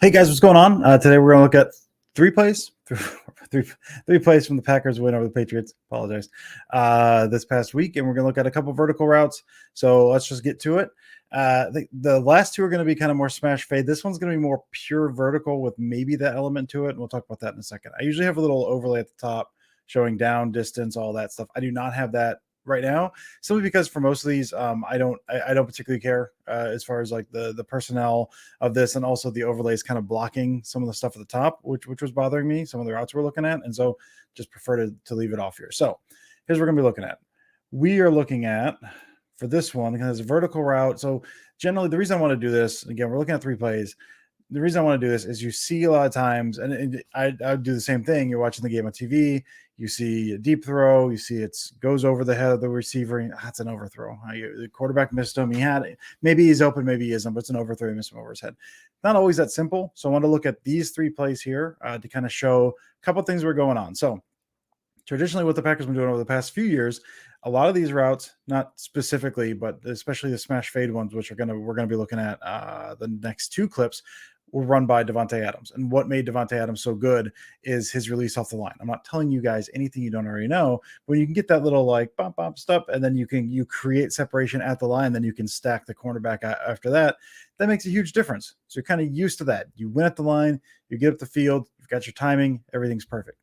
Hey guys, what's going on? Today we're going to look at three plays, three plays from the Packers win over the Patriots. Apologize. This past week, and we're going to look at a couple vertical routes. So let's just get to it. The last two are going to be kind of more smash fade. This one's going to be more pure vertical with maybe that element to it, and we'll talk about that in a second. I usually have a little overlay at the top showing down, distance, all that stuff. I do not have that right now, simply because for most of these, I don't particularly care as far as like the personnel of this, and also the overlays kind of blocking some of the stuff at the top, which was bothering me. Some of the routes we're looking at, and so just prefer to leave it off here. So here's what we're gonna be looking at. We are looking at for this one because it's a vertical route. So generally, the reason I want to do this again, we're looking at three plays. The reason I want to do this is you see a lot of times, and I would do the same thing. You're watching the game on TV, you see a deep throw, you see it goes over the head of the receiver, and that's an overthrow. The quarterback missed him. He had it. Maybe he's open, maybe he isn't, but it's an overthrow. He missed him over his head. Not always that simple. So I want to look at these three plays here to kind of show a couple of things that are going on. So traditionally, what the Packers have been doing over the past few years, a lot of these routes, not specifically, but especially the smash fade ones, which we're gonna be looking at the next two clips, were run by Davante Adams. And what made Davante Adams so good is his release off the line. I'm not telling you guys anything you don't already know, but you can get that little like bump step, and then you create separation at the line, then you can stack the cornerback after that. That makes a huge difference. So you're kind of used to that. You win at the line, you get up the field, you've got your timing, everything's perfect.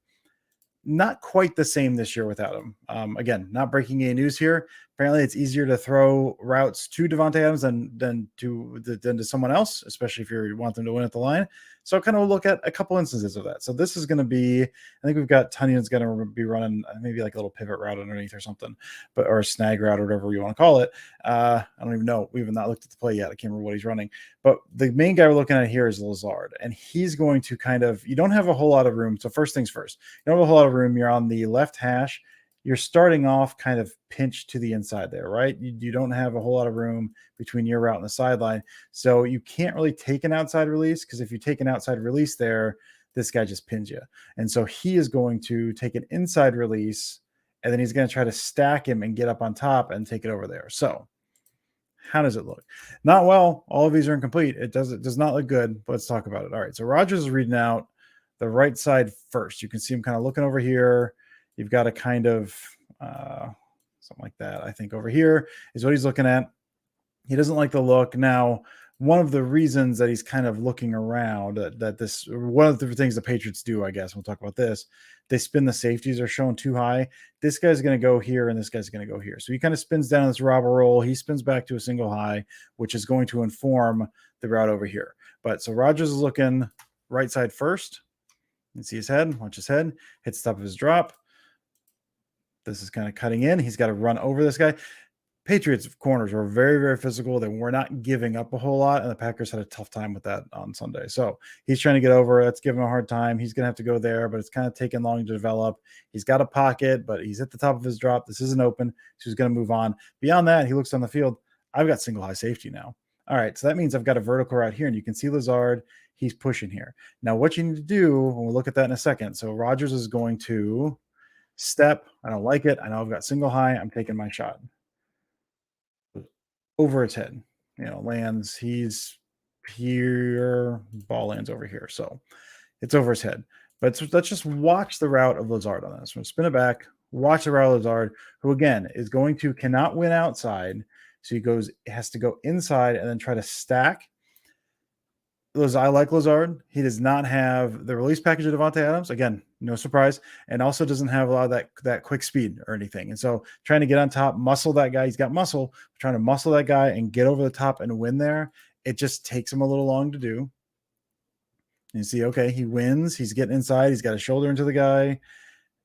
Not quite the same this year without him. Again, not breaking any news here. Apparently, it's easier to throw routes to Davante Adams than to someone else, especially if you want them to win at the line. So I'll kind of look at a couple instances of that. So this is going to be, I think we've got Tunyon's going to be running maybe like a little pivot route underneath or something, or a snag route or whatever you want to call it. I don't even know. We have not looked at the play yet. I can't remember what he's running. But the main guy we're looking at here is Lazard, and he's going to you don't have a whole lot of room. So first things first, you don't have a whole lot of room. You're on the left hash. You're starting off kind of pinched to the inside there, right? You don't have a whole lot of room between your route and the sideline. So you can't really take an outside release, because if you take an outside release there, this guy just pins you. And so he is going to take an inside release, and then he's going to try to stack him and get up on top and take it over there. So how does it look? Not well. All of these are incomplete. It does not look good, but let's talk about it. All right, so Rodgers is reading out the right side first. You can see him kind of looking over here. You've got a kind of something like that. I think over here is what he's looking at. He doesn't like the look. Now, one of the reasons that he's kind of looking around one of the things the Patriots do, I guess, we'll talk about this, they spin the safeties are shown too high. This guy's going to go here, and this guy's going to go here. So he kind of spins down this robber roll. He spins back to a single high, which is going to inform the route over here. But so Rodgers is looking right side first. You can see his head. Watch his head. Hits the top of his drop. This is kind of cutting in. He's got to run over this guy. Patriots corners were very, very physical. They were not giving up a whole lot, and the Packers had a tough time with that on Sunday. So he's trying to get over. Let's give him a hard time. He's going to have to go there, but it's kind of taking long to develop. He's got a pocket, but he's at the top of his drop. This isn't open, so he's going to move on. Beyond that, he looks on the field. I've got single high safety now. All right, so that means I've got a vertical route here, and you can see Lazard. He's pushing here. Now, what you need to do, and we'll look at that in a second. So Rodgers is going to step. I don't like it. I know I've got single high. I'm taking my shot over its head. Lands. He's here. Ball lands over here. So it's over his head. But let's just watch the route of Lazard on this. We'll spin it back. Watch the route of Lazard, who again cannot win outside. So has to go inside and then try to stack. I like Lazard. He does not have the release package of Davante Adams. Again, no surprise. And also doesn't have a lot of that quick speed or anything. And so trying to get on top, muscle that guy. He's got muscle. Trying to muscle that guy and get over the top and win there. It just takes him a little long to do. And you see, okay, he wins. He's getting inside. He's got a shoulder into the guy.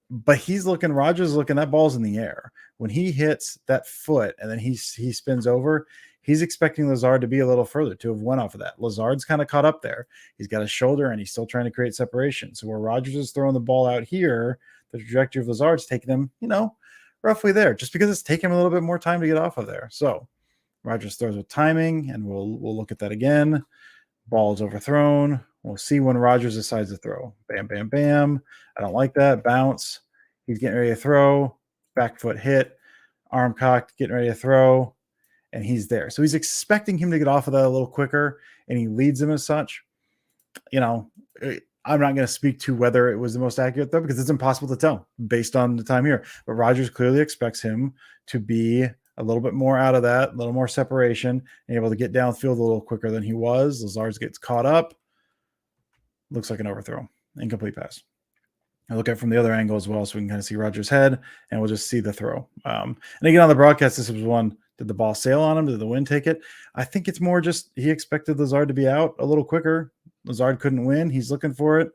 But Rodgers is looking, that ball's in the air. When he hits that foot and then he spins over, he's expecting Lazard to be a little further, to have went off of that. Lazard's kind of caught up there. He's got a shoulder, and he's still trying to create separation. So where Rodgers is throwing the ball out here, the trajectory of Lazard's taking him, roughly there, just because it's taking him a little bit more time to get off of there. So Rodgers throws with timing, and we'll look at that again. Ball's overthrown. We'll see when Rodgers decides to throw. Bam, bam, bam. I don't like that. Bounce. He's getting ready to throw. Back foot hit. Arm cocked, getting ready to throw. And he's there. So he's expecting him to get off of that a little quicker, and he leads him as such. you know, I'm not going to speak to whether it was the most accurate though, because it's impossible to tell based on the time here. But Rodgers clearly expects him to be a little bit more out of that, a little more separation, and able to get downfield a little quicker than he was. Lazard gets caught up. Looks like an overthrow, incomplete pass. I look at it from the other angle as well, so we can kind of see Rodgers' head, and we'll just see the throw. And again, on the broadcast, this was one. Did the ball sail on him? Did the wind take it? I think it's more just he expected Lazard to be out a little quicker. Lazard couldn't win. He's looking for it.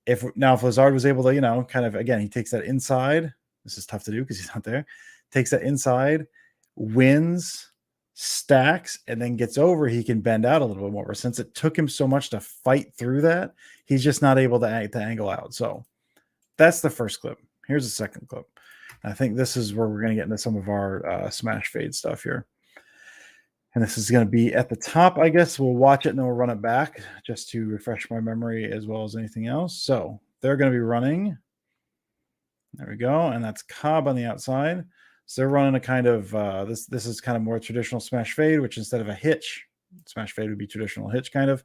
If Lazard was able to, kind of, again, he takes that inside. This is tough to do because he's not there. Takes that inside, wins, stacks, and then gets over, he can bend out a little bit more. But since it took him so much to fight through that, he's just not able to angle out. So that's the first clip. Here's the second clip. I think this is where we're going to get into some of our smash fade stuff here. And this is going to be at the top, I guess. We'll watch it and then we'll run it back just to refresh my memory as well as anything else. So they're going to be running. There we go. And that's Cobb on the outside. So they're running a kind of, this is kind of more traditional smash fade, which instead of a hitch, smash fade would be traditional hitch kind of.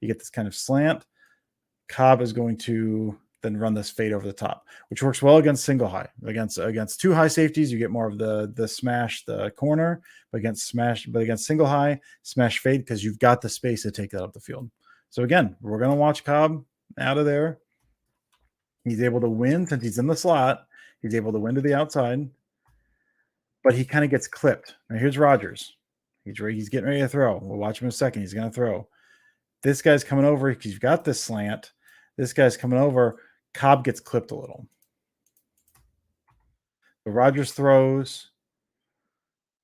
You get this kind of slant. Cobb is going to then run this fade over the top, which works well against single high. Against two high safeties, you get more of the smash, the corner, but against single high, smash fade, because you've got the space to take that up the field. So again, we're going to watch Cobb out of there. He's able to win since he's in the slot. He's able to win to the outside, but he kind of gets clipped. Now here's Rodgers. He's getting ready to throw. We'll watch him in a second. He's going to throw. This guy's coming over because you've got this slant. This guy's coming over. Cobb gets clipped a little. So Rodgers throws,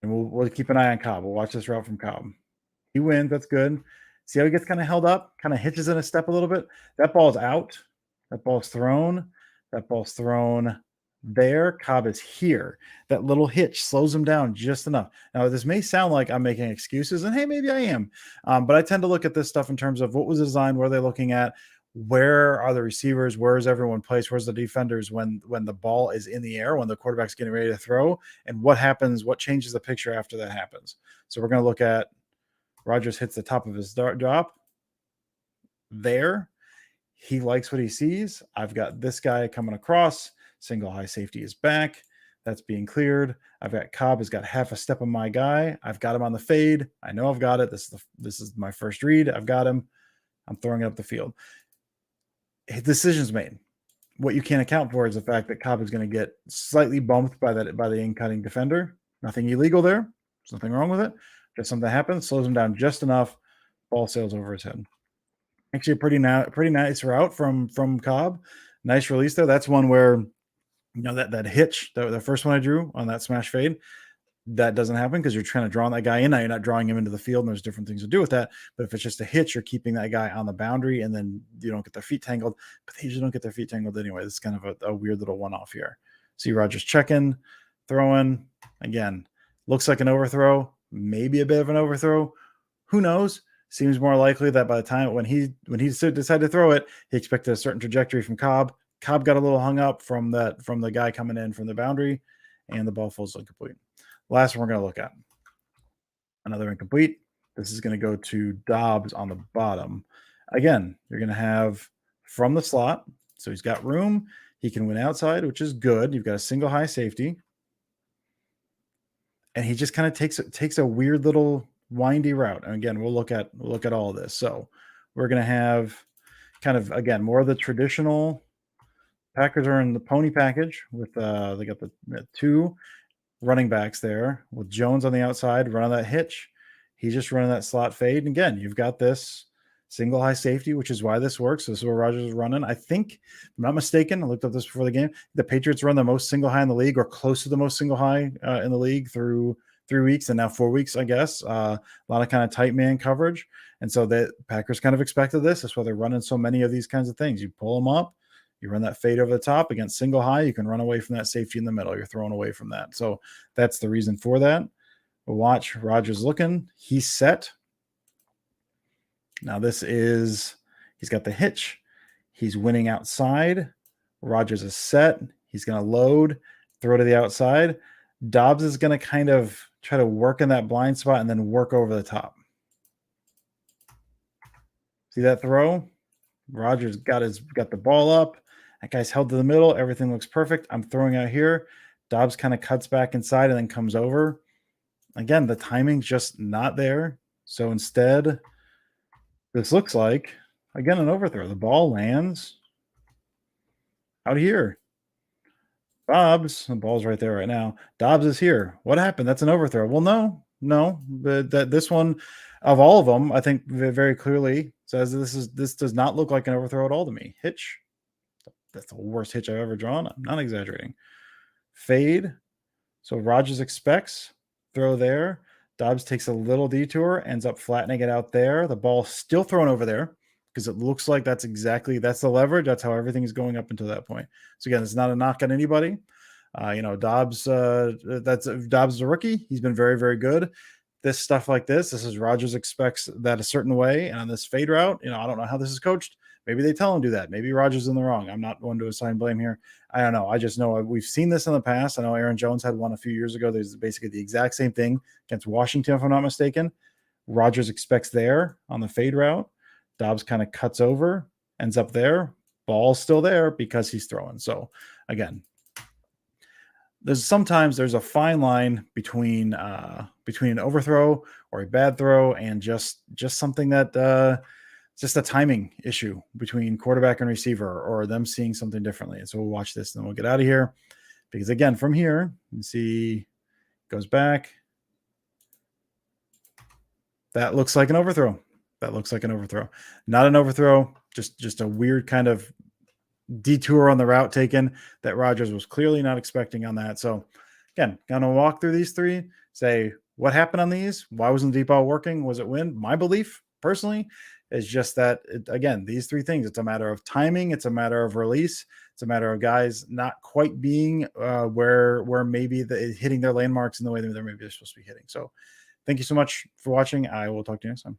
and we'll keep an eye on Cobb. We'll watch this route from Cobb. He wins. That's good. See how he gets kind of held up, kind of hitches in a step a little bit? That ball's out. That ball's thrown. That ball's thrown there. Cobb is here. That little hitch slows him down just enough. Now, this may sound like I'm making excuses, and hey, maybe I am. But I tend to look at this stuff in terms of what was designed, what are they looking at, where are the receivers, where is everyone placed, where's the defenders when the ball is in the air, when the quarterback's getting ready to throw, and what happens, what changes the picture after that happens. So we're going to look at Rodgers hits the top of his drop there. He likes what he sees. I've got this guy coming across. Single high safety is back. That's being cleared. I've got Cobb has got half a step on my guy. I've got him on the fade. I know I've got it. This is my first read. I've got him. I'm throwing it up the field. Decisions made. What you can't account for is the fact that Cobb is going to get slightly bumped by the in-cutting defender. Nothing illegal there. There's nothing wrong with it. Just something happens, slows him down just enough. Ball sails over his head. Actually, a pretty nice route from Cobb. Nice release there. That's one where that hitch, the first one I drew on that smash fade, that doesn't happen because you're trying to draw that guy in. Now you're not drawing him into the field, and there's different things to do with that. But if it's just a hitch, you're keeping that guy on the boundary, and then you don't get their feet tangled. But they usually don't get their feet tangled anyway. This is kind of a weird little one-off here. See Rodgers checking, throwing. Again, looks like an overthrow, maybe a bit of an overthrow. Who knows? Seems more likely that by the time when he decided to throw it, he expected a certain trajectory from Cobb. Cobb got a little hung up from the guy coming in from the boundary, and the ball falls incomplete. Last one we're going to look at. Another incomplete. This is going to go to Dobbs on the bottom. Again, you're going to have from the slot. So he's got room. He can win outside, which is good. You've got a single high safety. And he just kind of takes a weird little windy route. And again, we'll look at all of this. So we're going to have kind of, again, more of the traditional. Packers are in the pony package with they got the two running backs there with Jones on the outside, running that hitch. He's just running that slot fade. And again, you've got this single high safety, which is why this works. So this is where Rodgers is running. I think, if I'm not mistaken, I looked up this before the game. The Patriots run the most single high in the league, or close to the most single high in the league through 3 weeks and now 4 weeks, I guess. A lot of kind of tight man coverage. And so the Packers kind of expected this. That's why they're running so many of these kinds of things. You pull them up. You run that fade over the top against single high. You can run away from that safety in the middle. You're throwing away from that. So that's the reason for that. We'll watch Rodgers looking. He's set. Now he's got the hitch. He's winning outside. Rodgers is set. He's going to load, throw to the outside. Dobbs is going to kind of try to work in that blind spot and then work over the top. See that throw? Rodgers got the ball up. That guy's held to the middle. Everything looks perfect. I'm throwing out here. Dobbs kind of cuts back inside and then comes over. Again, the timing's just not there. So instead, this looks like, again, an overthrow. The ball lands out here. Dobbs, the ball's right there right now. Dobbs is here. What happened? That's an overthrow. Well, no. But that this one, of all of them, I think very clearly says this does not look like an overthrow at all to me. Hitch. That's the worst hitch I've ever drawn. I'm not exaggerating. Fade. So Rodgers expects throw there. Dobbs takes a little detour, ends up flattening it out there. The ball still thrown over there because it looks like that's the leverage. That's how everything is going up until that point. So again, it's not a knock on anybody. Dobbs. Dobbs is a rookie. He's been very, very good. This stuff like this is Rodgers expects that a certain way. And on this fade route, I don't know how this is coached. Maybe they tell him to do that. Maybe Rodgers is in the wrong. I'm not one to assign blame here. I don't know. I just know we've seen this in the past. I know Aaron Jones had one a few years ago. There's basically the exact same thing against Washington, if I'm not mistaken. Rodgers expects there on the fade route. Dobbs kind of cuts over, ends up there. Ball's still there because he's throwing. So again, sometimes there's a fine line between an overthrow or a bad throw and just something that just a timing issue between quarterback and receiver or them seeing something differently. And so we'll watch this and then we'll get out of here because again, from here, you see goes back. That looks like an overthrow. Not an overthrow, just a weird kind of detour on the route taken that Rodgers was clearly not expecting on that. So again, going to walk through these three, say what happened on these. Why wasn't the deep ball working? Was it wind? My belief personally is just that, again, these three things, it's a matter of timing. It's a matter of release. It's a matter of guys not quite being where maybe hitting their landmarks in the way that they're supposed to be hitting. So thank you so much for watching. I will talk to you next time.